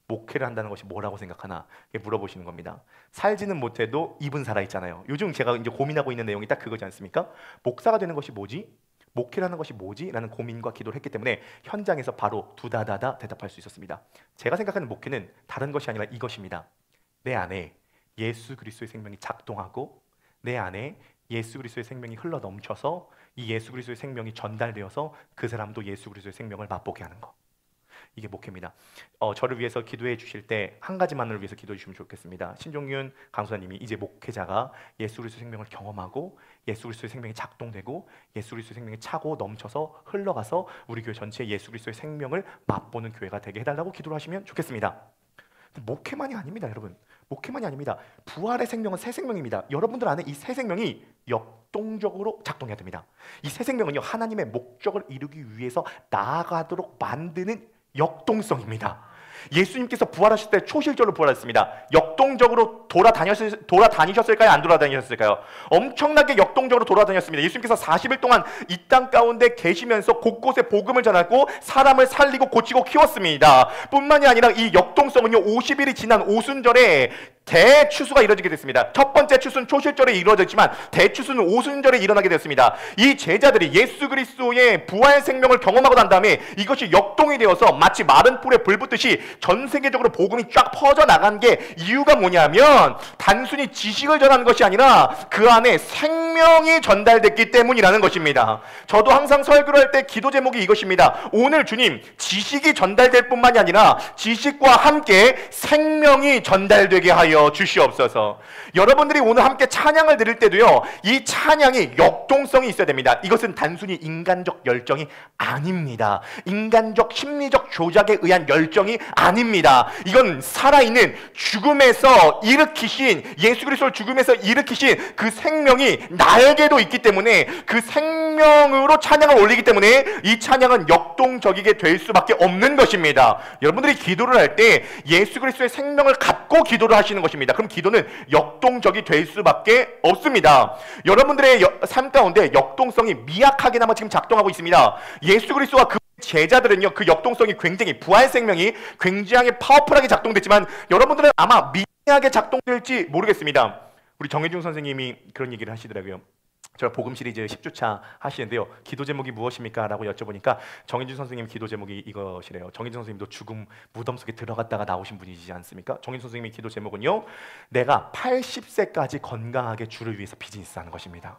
목회를 한다는 것이 뭐라고 생각하나? 이렇게 물어보시는 겁니다. 살지는 못해도 입은 살아있잖아요. 요즘 제가 이제 고민하고 있는 내용이 딱 그거지 않습니까? 목사가 되는 것이 뭐지? 목회를 하는 것이 뭐지? 라는 고민과 기도를 했기 때문에 현장에서 바로 두다다다 대답할 수 있었습니다. 제가 생각하는 목회는 다른 것이 아니라 이것입니다. 내 안에 예수 그리스도의 생명이 작동하고 내 안에 예수 그리스도의 생명이 흘러 넘쳐서 이 예수 그리스도의 생명이 전달되어서 그 사람도 예수 그리스도의 생명을 맛보게 하는 것. 이게 목회입니다. 저를 위해서 기도해 주실 때 한 가지만을 위해서 기도해 주시면 좋겠습니다. 신종윤 강수사님이 이제 목회자가 예수 그리스도의 생명을 경험하고 예수 그리스도의 생명이 작동되고 예수 그리스도의 생명이 차고 넘쳐서 흘러가서 우리 교회 전체에 예수 그리스도의 생명을 맛보는 교회가 되게 해달라고 기도를 하시면 좋겠습니다. 목회만이 아닙니다, 여러분. 목회만이 아닙니다. 부활의 생명은 새 생명입니다. 여러분들 안에 이 새 생명이 역동적으로 작동해야 됩니다. 이 새 생명은요, 하나님의 목적을 이루기 위해서 나아가도록 만드는 역동성입니다. 예수님께서 부활하실 때 초실절로 부활하셨습니다. 역동적으로 돌아다니셨을까요? 안 돌아다니셨을까요? 엄청나게 역동적으로 돌아다녔습니다. 예수님께서 40일 동안 이 땅 가운데 계시면서 곳곳에 복음을 전하고 사람을 살리고 고치고 키웠습니다. 뿐만이 아니라 이 역동성은요, 50일이 지난 오순절에 대추수가 이루어지게 됐습니다. 첫 번째 추수는 초실절에 이루어졌지만 대추수는 오순절에 일어나게 됐습니다. 이 제자들이 예수 그리스도의 부활 생명을 경험하고 난 다음에 이것이 역동이 되어서 마치 마른 뿔에 불 붙듯이 전 세계적으로 복음이 쫙 퍼져나간 게 이유가 뭐냐면 단순히 지식을 전하는 것이 아니라 그 안에 생명이 전달됐기 때문이라는 것입니다. 저도 항상 설교를 할 때 기도 제목이 이것입니다. 오늘 주님, 지식이 전달될 뿐만이 아니라 지식과 함께 생명이 전달되게 하여 주시옵소서. 여러분들이 오늘 함께 찬양을 드릴 때도요, 이 찬양이 역동성이 있어야 됩니다. 이것은 단순히 인간적 열정이 아닙니다. 인간적 심리적 조작에 의한 열정이 아닙니다. 이건 살아있는 죽음에서 일으키신 예수 그리스도를 죽음에서 일으키신 그 생명이 나에게도 있기 때문에 그 생명으로 찬양을 올리기 때문에 이 찬양은 역동적이게 될 수밖에 없는 것입니다. 여러분들이 기도를 할 때 예수 그리스도의 생명을 갖고 기도를 하시는 것입니다. 그럼 기도는 역동적이 될 수밖에 없습니다. 여러분들의 삶 가운데 역동성이 미약하게나마 지금 작동하고 있습니다. 예수 그리스도와 그 제자들은요, 그 역동성이 굉장히 부활 생명이 굉장히 파워풀하게 작동됐지만 여러분들은 아마 미약하게 작동될지 모르겠습니다. 우리 정혜중 선생님이 그런 얘기를 하시더라고요. 제가 복음 시리즈 10주차 하시는데요, 기도 제목이 무엇입니까? 라고 여쭤보니까 정인준 선생님 기도 제목이 이것이래요. 정인준 선생님도 죽음 무덤 속에 들어갔다가 나오신 분이지 않습니까? 정인준 선생님의 기도 제목은요, 내가 80세까지 건강하게 주를 위해서 비즈니스 하는 것입니다.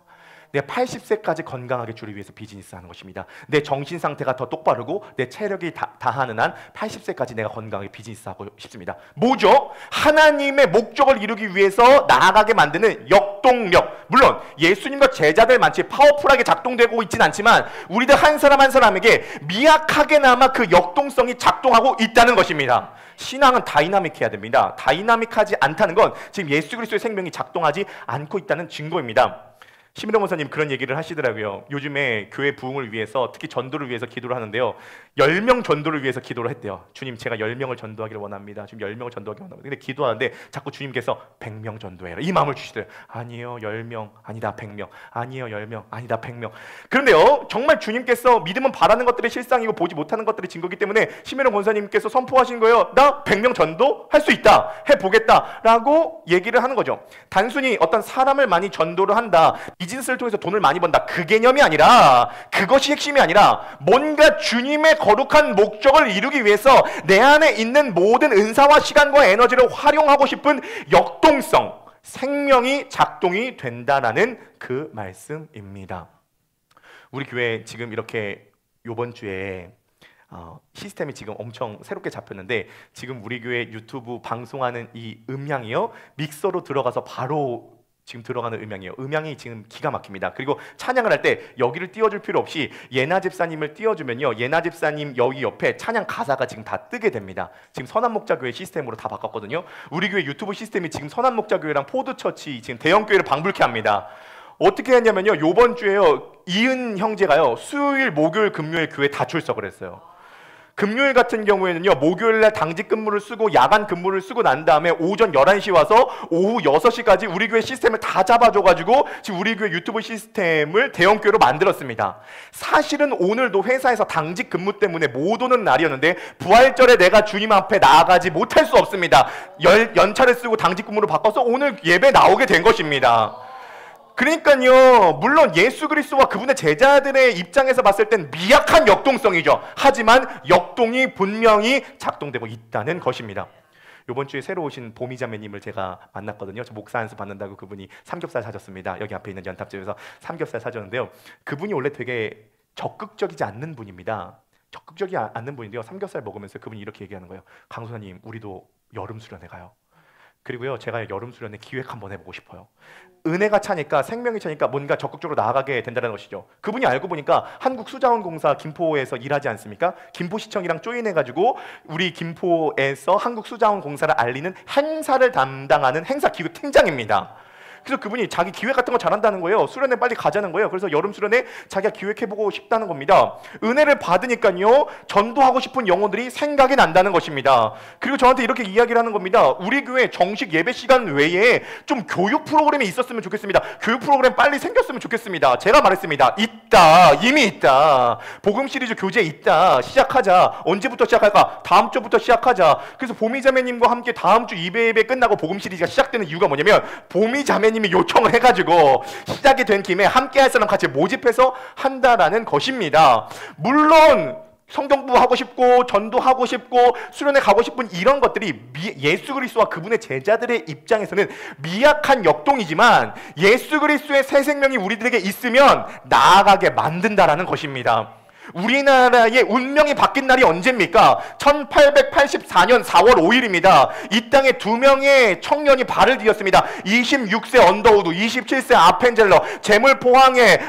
내 80세까지 건강하게 주를 위해서 비즈니스 하는 것입니다. 내 정신 상태가 더 똑바르고 내 체력이 다하는 한 80세까지 내가 건강하게 비즈니스 하고 싶습니다. 뭐죠? 하나님의 목적을 이루기 위해서 나아가게 만드는 역동력. 물론 예수님과 제자들만치 파워풀하게 작동되고 있지는 않지만 우리들 한 사람 한 사람에게 미약하게나마 그 역동성이 작동하고 있다는 것입니다. 신앙은 다이나믹해야 됩니다. 다이나믹하지 않다는 건 지금 예수 그리스도의 생명이 작동하지 않고 있다는 증거입니다. 심일영 목사님 그런 얘기를 하시더라고요. 요즘에 교회 부흥을 위해서, 특히 전도를 위해서 기도를 하는데요, 10명 전도를 위해서 기도를 했대요. 주님, 제가 10명을 전도하기를 원합니다. 지금 10명을 전도하기를 원합니다. 근데 기도하는데 자꾸 주님께서 100명 전도해라, 이 마음을 주시더래요. 아니요 10명, 아니다 100명, 아니요 10명, 아니다 100명. 그런데요, 정말 주님께서 믿음은 바라는 것들의 실상이고 보지 못하는 것들의 증거이기 때문에 심일영 권사님께서 선포하신 거예요. 나 100명 전도 할 수 있다, 해보겠다 라고 얘기를 하는 거죠. 단순히 어떤 사람을 많이 전도를 한다, 비즈니스를 통해서 돈을 많이 번다, 그 개념이 아니라, 그것이 핵심이 아니라 뭔가 주님의 거룩한 목적을 이루기 위해서 내 안에 있는 모든 은사와 시간과 에너지를 활용하고 싶은 역동성, 생명이 작동이 된다라는 그 말씀입니다. 우리 교회 지금 이렇게 요번 주에 시스템이 지금 엄청 새롭게 잡혔는데, 지금 우리 교회 유튜브 방송하는 이 음향이요, 믹서로 들어가서 바로 지금 들어가는 음향이에요. 음향이 지금 기가 막힙니다. 그리고 찬양을 할 때 여기를 띄워줄 필요 없이 예나 집사님을 띄워주면요, 예나 집사님 여기 옆에 찬양 가사가 지금 다 뜨게 됩니다. 지금 선한목자교회 시스템으로 다 바꿨거든요. 우리 교회 유튜브 시스템이 지금 선한목자교회랑 포드처치 지금 대형교회를 방불케 합니다. 어떻게 했냐면요, 요번 주에요, 이은 형제가요, 수요일, 목요일, 금요일 교회 다 출석을 했어요. 금요일 같은 경우에는요, 목요일날 당직 근무를 쓰고 야간 근무를 쓰고 난 다음에 오전 11시 와서 오후 6시까지 우리 교회 시스템을 다 잡아줘가지고 지금 우리 교회 유튜브 시스템을 대형교회로 만들었습니다. 사실은 오늘도 회사에서 당직 근무 때문에 못 오는 날이었는데 부활절에 내가 주님 앞에 나아가지 못할 수 없습니다. 연차를 쓰고 당직 근무로 바꿔서 오늘 예배 나오게 된 것입니다. 그러니까요, 물론 예수 그리스도와 그분의 제자들의 입장에서 봤을 땐 미약한 역동성이죠. 하지만 역동이 분명히 작동되고 있다는 것입니다. 이번 주에 새로 오신 보미자매님을 제가 만났거든요. 저 목사 안수 받는다고 그분이 삼겹살 사줬습니다. 여기 앞에 있는 연탑집에서 삼겹살 사줬는데요, 그분이 원래 되게 적극적이지 않는 분입니다. 적극적이지 않는 분인데요, 삼겹살 먹으면서 그분이 이렇게 얘기하는 거예요. 강수사님, 우리도 여름 수련회 가요. 그리고요, 제가 여름 수련회 기획 한번 해보고 싶어요. 은혜가 차니까, 생명이 차니까 뭔가 적극적으로 나아가게 된다는 것이죠. 그분이 알고 보니까 한국수자원공사 김포에서 일하지 않습니까? 김포시청이랑 조인해가지고 우리 김포에서 한국수자원공사를 알리는 행사를 담당하는 행사 기획 팀장입니다. 그래서 그분이 자기 기획 같은 거 잘한다는 거예요. 수련회 빨리 가자는 거예요. 그래서 여름 수련회 자기가 기획해보고 싶다는 겁니다. 은혜를 받으니까요, 전도하고 싶은 영혼들이 생각이 난다는 것입니다. 그리고 저한테 이렇게 이야기를 하는 겁니다. 우리 교회 정식 예배 시간 외에 좀 교육 프로그램이 있었으면 좋겠습니다. 교육 프로그램 빨리 생겼으면 좋겠습니다. 제가 말했습니다. 있다. 이미 있다. 복음 시리즈 교재 있다. 시작하자. 언제부터 시작할까? 다음 주부터 시작하자. 그래서 보미자매님과 함께 다음 주 2배 예배 끝나고 복음 시리즈가 시작되는 이유가 뭐냐면, 보미자매 님이 요청을 해가지고 시작이 된 김에 함께 할 사람 같이 모집해서 한다라는 것입니다. 물론 성경부 하고 싶고 전도하고 싶고 수련회 가고 싶은 이런 것들이 예수 그리스도와 그분의 제자들의 입장에서는 미약한 역동이지만, 예수 그리스도의 새 생명이 우리들에게 있으면 나아가게 만든다라는 것입니다. 우리나라의 운명이 바뀐 날이 언제입니까? 1884년 4월 5일입니다. 이 땅에 2명의 청년이 발을 디뎠습니다. 26세 언더우드, 27세 아펜젤러, 재물포항의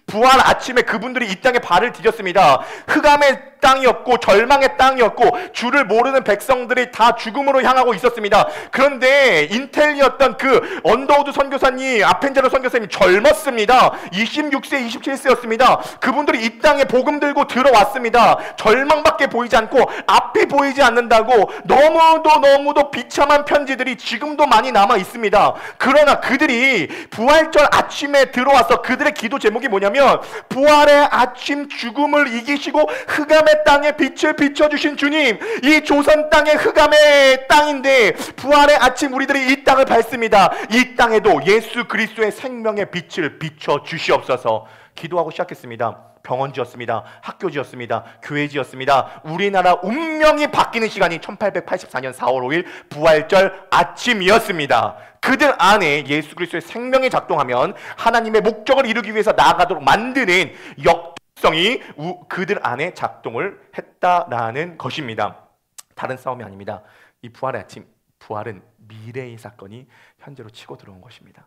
부활 아침에 그분들이 이 땅에 발을 디뎠습니다. 흑암의 땅이었고 절망의 땅이었고 주를 모르는 백성들이 다 죽음으로 향하고 있었습니다. 그런데 인텔리였던 그 언더우드 선교사님, 아펜젤러 선교사님이 젊었습니다. 26세, 27세였습니다. 그분들이 이 땅에 복음 들고 들어왔습니다. 절망밖에 보이지 않고 앞이 보이지 않는다고 너무도 비참한 편지들이 지금도 많이 남아 있습니다. 그러나 그들이 부활절 아침에 들어와서 그들의 기도 제목이 뭐냐면, 부활의 아침 죽음을 이기시고 흑암의 땅에 빛을 비춰주신 주님, 이 조선 땅의 흑암의 땅인데 부활의 아침 우리들이 이 땅을 밟습니다. 이 땅에도 예수 그리스도의 생명의 빛을 비춰주시옵소서. 기도하고 시작했습니다. 병원 지었습니다. 학교 지었습니다. 교회 지었습니다. 우리나라 운명이 바뀌는 시간이 1884년 4월 5일 부활절 아침이었습니다. 그들 안에 예수 그리스도의 생명이 작동하면 하나님의 목적을 이루기 위해서 나아가도록 만드는 역성이 그들 안에 작동을 했다라는 것입니다. 다른 싸움이 아닙니다. 이 부활의 아침, 부활은 미래의 사건이 현재로 치고 들어온 것입니다.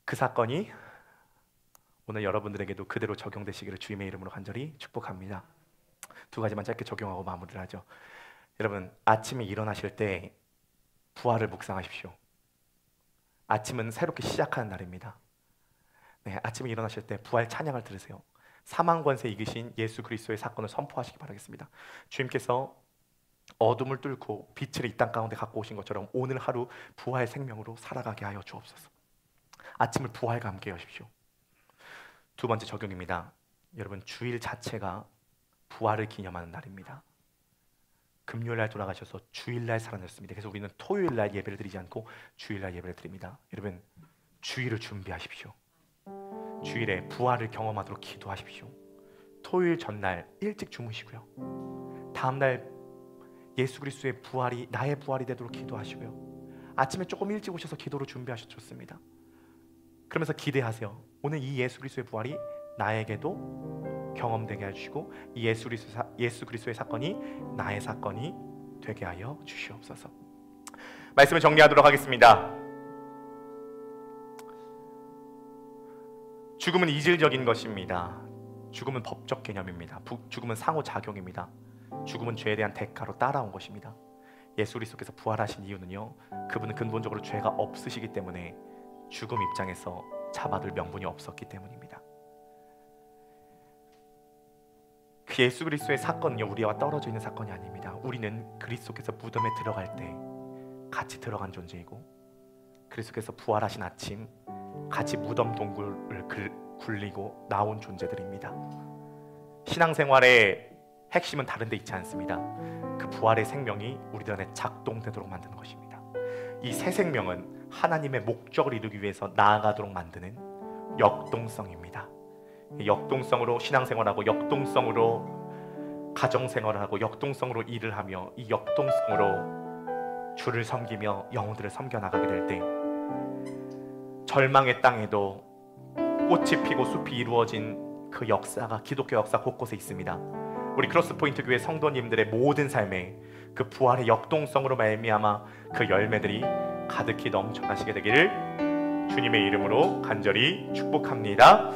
그 사건이 오늘 여러분들에게도 그대로 적용되시기를 주님의 이름으로 간절히 축복합니다. 두 가지만 짧게 적용하고 마무리를 하죠. 여러분, 아침에 일어나실 때 부활을 묵상하십시오. 아침은 새롭게 시작하는 날입니다. 네, 아침에 일어나실 때 부활 찬양을 들으세요. 사망 권세 이기신 예수 그리스도의 사건을 선포하시기 바라겠습니다. 주님께서 어둠을 뚫고 빛을 이 땅 가운데 갖고 오신 것처럼 오늘 하루 부활 생명으로 살아가게 하여 주옵소서. 아침을 부활과 함께 여십시오. 두 번째 적용입니다. 여러분, 주일 자체가 부활을 기념하는 날입니다. 금요일날 돌아가셔서 주일날 살아났습니다. 그래서 우리는 토요일날 예배를 드리지 않고 주일날 예배를 드립니다. 여러분, 주일을 준비하십시오. 주일에 부활을 경험하도록 기도하십시오. 토요일 전날 일찍 주무시고요, 다음날 예수 그리스도의 부활이 나의 부활이 되도록 기도하시고요, 아침에 조금 일찍 오셔서 기도로 준비하셔도 좋습니다. 그러면서 기대하세요. 오늘 이 예수 그리스도의 부활이 나에게도 경험되게 해주시고 이 예수 그리스도의 사건이 나의 사건이 되게 하여 주시옵소서. 말씀을 정리하도록 하겠습니다. 죽음은 이질적인 것입니다. 죽음은 법적 개념입니다. 죽음은 상호작용입니다. 죽음은 죄에 대한 대가로 따라온 것입니다. 예수 그리스도께서 부활하신 이유는요, 그분은 근본적으로 죄가 없으시기 때문에 죽음 입장에서 잡아둘 명분이 없었기 때문입니다. 그 예수 그리스도의 사건은요, 우리와 떨어져 있는 사건이 아닙니다. 우리는 그리스도께서 무덤에 들어갈 때 같이 들어간 존재이고, 그리스도께서 부활하신 아침 같이 무덤 동굴을 굴리고 나온 존재들입니다. 신앙생활의 핵심은 다른 데 있지 않습니다. 그 부활의 생명이 우리들 안에 작동되도록 만드는 것입니다. 이 새 생명은 하나님의 목적을 이루기 위해서 나아가도록 만드는 역동성입니다. 역동성으로 신앙생활하고, 역동성으로 가정생활을 하고, 역동성으로 일을 하며, 이 역동성으로 주를 섬기며 영혼들을 섬겨나가게 될 때 절망의 땅에도 꽃이 피고 숲이 이루어진 그 역사가 기독교 역사 곳곳에 있습니다. 우리 크로스포인트 교회 성도님들의 모든 삶에 그 부활의 역동성으로 말미암아 그 열매들이 가득히 넘쳐나시게 되기를 주님의 이름으로 간절히 축복합니다.